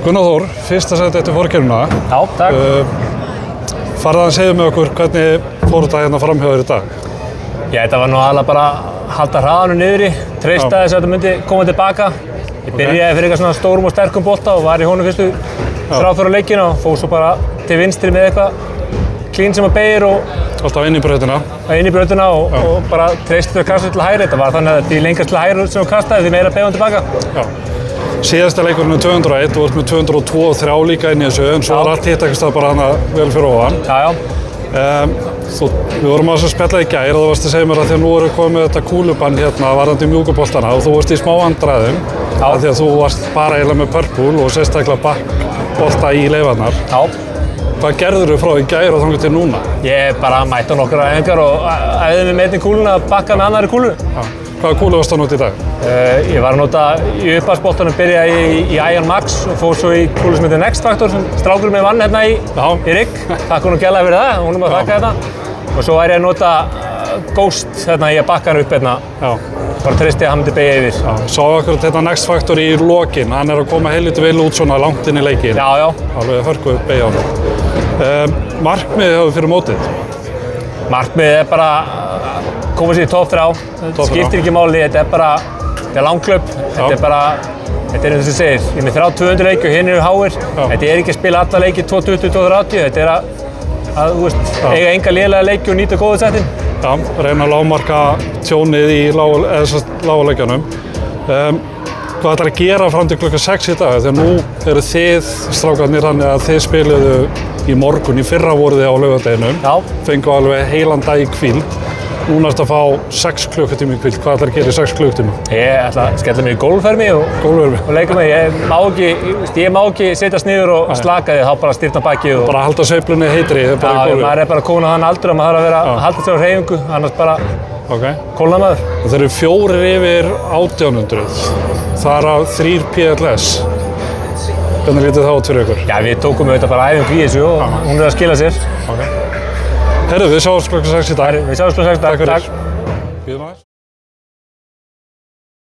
Gunnar Þór, fyrsta sæti eftir fórkeppnina. Já, takk. Farðu að segja með okkur hvernig fór þetta hérna fram hjá þér í dag? Já, þetta var nú aðalega bara að halda hraðanum niðri, treysta þess að þetta myndi koma tilbaka. Ég byrjaði fyrir eitthvað svona stórum og sterkum bolta og var í honum fyrstu 3-4 leikina og fór svo bara til vinstri með eitthvað klín sem að beygir og Alltaf inn í brautina. Og bara treysti þau að kasta til hægri. Þetta var þannig að því lengast til hægri sem þú kastaði, því meira beygði hann tilbaka. Já. Síðasta leikurinn er 201, þú ert með 202 og 3 líka inn í þessu, en svo er allt hitt eitthvað bara hana vel fyrir ofan. Við vorum að spjalla í gær og þú varst að segja mér að því að nú erum við komið með þetta kúlubann hérna varðandi mjúkuboltana og þú varst í smá vandræðum af því að þú varst bara eiginlega með purple og sérstaklega backbolta í leifarnar. Hvað gerður þú frá í gær og þangað til núna? Ég bara mætti á nokkra æfingar og æfði mig með einni kúluna að bakka með annarri kúlu. Hvaða kúlu varst það að nota í dag? Ég var að nota í upphaldsboltanum, byrjaði í Iron Max og fór svo í kúlu sem heitir Next Factor sem strákurinn minn vann hérna í rigg. Takk hún gælaði fyrir það, hún að þakka þetta. Og svo var ég að nota Ghost hérna í að bakka hann upp hérna. Bara treysti að hann myndi beygja yfir. Sá okkur þetta Next Factor í lokin, hann er að koma heilítið vel út svona langt inn í leikinn. Já. Alveg hörku beygja á hann. Markmiðið hefur fyrir mótið? Markmiðið er bara að koma sér í top 3. Þetta skiptir ekki máli, þetta er langklöpp. Þetta er eins og segir, ég er með 200 leiki og hinn eru háir. Þetta er ekki að spila alla leiki 220, 230. Þetta er að eiga enga lélega leiki og nýta góðu settin. Já, reyna að lágmarka tjónið í lágaleikjunum. Hvað ætlar að gera fram til klukkan 6 í dag? Þegar nú eru þið strákarnir þannig að þið spiluðu í morgun, í fyrra voruð þið á laugardeginum. Fengu alveg heilan dag í hvíld. Núna ertu að fá 6 klukkutíma í hvíld. Hvað ætlar að gera í 6 klukkutíma? Ég ætla að skella mig í gólffermi og leika mig. Ég má ekki setjast niður og slaka því, þá bara styrna bakið. Bara halda sveiflunni heitri? Maður er bara komin á þann aldur að maður þarf að halda sér á hreyfingu, annars bara kólna maður. Þeir eru 4 yfir 1800. Þar af 3 PLS. Hvernig lítið það út fyrir ykkur? Já, við tókum auðvitað bara æfingu í þessu og hún er að skila sér. Herru, við sjáumst klukkan 6 í dag. Við sjáumst klukkan 6 í dag. Takk fyrir.